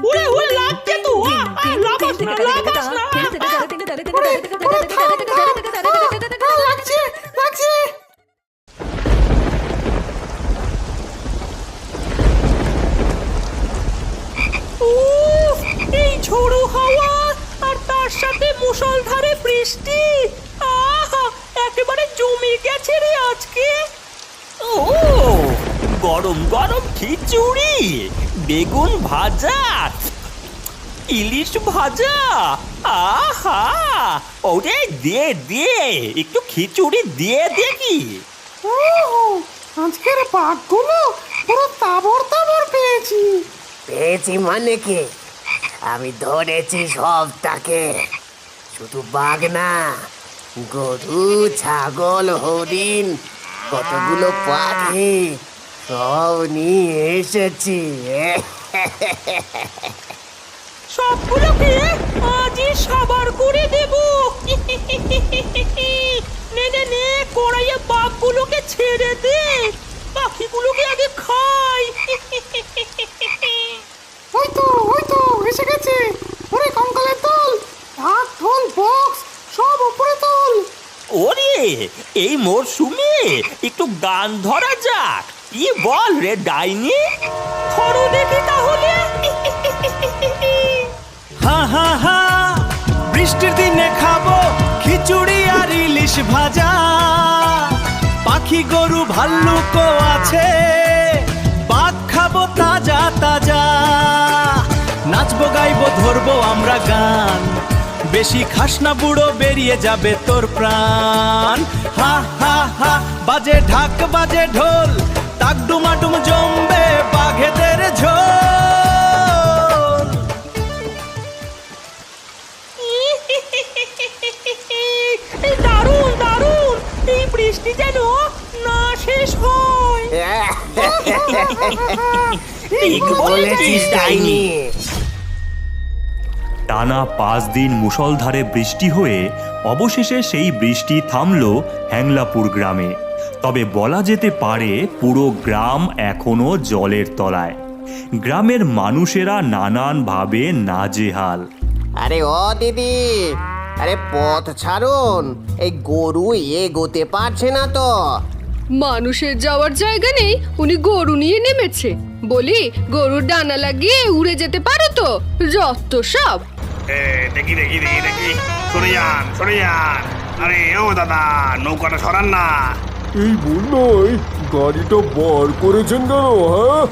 উড়ে উড়ে লাগছে তো, লাফাস না, লাফাস না। লাগছে লাগছে। উফ, এই ঝোড়ো হাওয়া আর তার সাথে মুষলধারে বৃষ্টি, আহা একেবারে জমে গেছে রে আজকে। ও গরম গরম খিচুড়ি, বেগুন ভাজা, ইলিশ ভাজা, আহা ওরে দে দে, একটু খিচুড়ি দিয়ে দেখি। আজকের পাকগুলো পুরো তাবর তাবর পেয়েছি। পেয়েছি মানে কি, আমি ধরেছি সবটাকে। শুধু বাঘ না, গরু, ছাগল, হরিণ, কতগুলো পাখি সব নিয়ে এসেছি। সবগুলোকে আজই সাবার করে দেব। নে নে নে, কড়াইয়ে বাঘগুলোকে ছেড়ে দে, পাখিগুলোকে আগে খাই। ওই তো এসে গেছে। ওরে কঙ্কালের দল, ঢাক ঢোল বক্স সব উপরে তোল। ওরে এই মরশুমে একটু গান ধরা যাক, কি বল রে ডাইনি? ধরো দেখি তাহলে। হা হা হা, বৃষ্টির দিনে খাবো খিচুড়ি আর ইলিশ ভাজা। পাখি গরু ভাল্লুকও আছে, ভাত খাবো তাজা তাজা। নাচবো গাইবো ধরবো আমরা গান, বেশি খাস না বুড়ো বেরিয়ে যাবে তোর প্রাণ। হা হা হা, বাজে ঢাক বাজে ঢোল, তাক ডুমাডুম জমবে বাঘেদের ঝোল। দারুণ দারুণ, এই বৃষ্টি যেন না শেষ হয়। ঠিক বলেছিস ডাইনি। টানা 5 দিন মুষলধারে বৃষ্টি হয়ে অবশেষে সেই বৃষ্টি থামল হ্যাংলাপুর গ্রামে। তবে বলা যেতে পারে পুরো গ্রাম এখনো জলের তলায়। গ্রামের মানুষেরা নানানভাবে নাজেহাল। আরে ও দিদি, আরে পথ ছাড়ুন, এই গরু এগোতে পারছে না তো। মানুষের যাওয়ার জায়গা নেই, উনি গরু নিয়ে নেমেছে। বলি, গরুর ডানা লাগিয়ে উড়ে যেতে পারো তো? যত সব। দেখি দেখি দেখি দেখি, সরে যান সরে যান। আরে ও দাদা, নৌকাটা সরান না। এই বন্যায় গাড়িটা বার করেছেন কেন? হ্যাঁ,